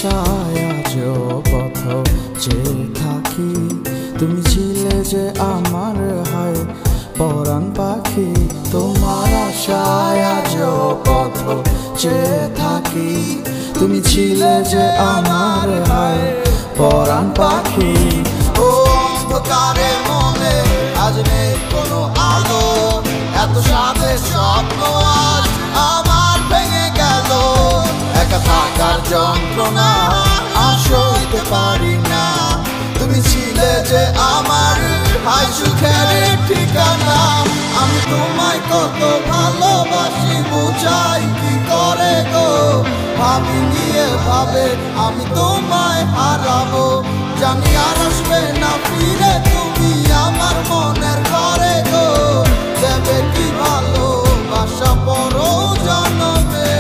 আশায় আজও পথ চেয়ে থাকি। তুমি ছিলে যে আমার হায় পরাণ পাখি, তোমার আশায় আজও পথ চেয়ে থাকি। তুমি ছিলে যে আমার হায় পরাণ পাখি। ও অন্ধকারে মনে আজ নেই কোনো আলো, এত সাথে স্বপ্ন আজ আমার ভেঙে গেল। একা থাকার যন্ত্রণা আর সইতে পারি না। তুমি ছিলে যে আমার হাই সুখের ঠিকানা। আমি তোমায় কত ভালোবাসি বুঝাই কি করে গো। ভাবিনি এভাবে আমি তোমায় হারাবো, জানি আর আসবে না ফিরে তুমি আমার মনের ঘরে গো। দেবে কি ভালোবাসা পরো জন্মে।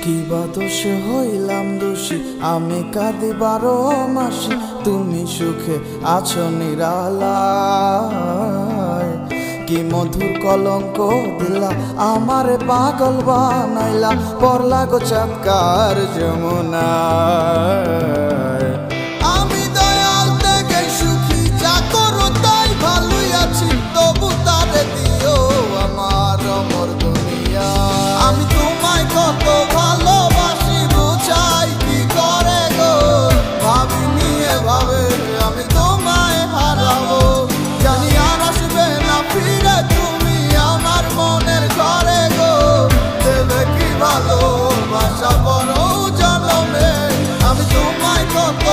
কিবা দোষে হইলাম দোষী আমি কাঁদি 12 মাসি, তুমি সুখে আছো নিরালায়। কি মধুর কলঙ্ক দিলা আমারে পাগল বানাইলা, পড়লা গো চাঁদকার যমুনায়। আমি দয়াল থেকে সুখী, যা করো তাই ভালোই আছি, তবু তারে দিও আমার অমর দুনিয়া। আমি তোমায় কত ভালোবাসি বুঝাই কি করে গো। ভাবিনি এভাবে আমি তোমায় হারাবো, জানি আর আসবে না ফিরে তুমি আমার মনের ঘরে গো। দেবে কি ভালোবাসা বড় জন্মে। আমি তোমায় কত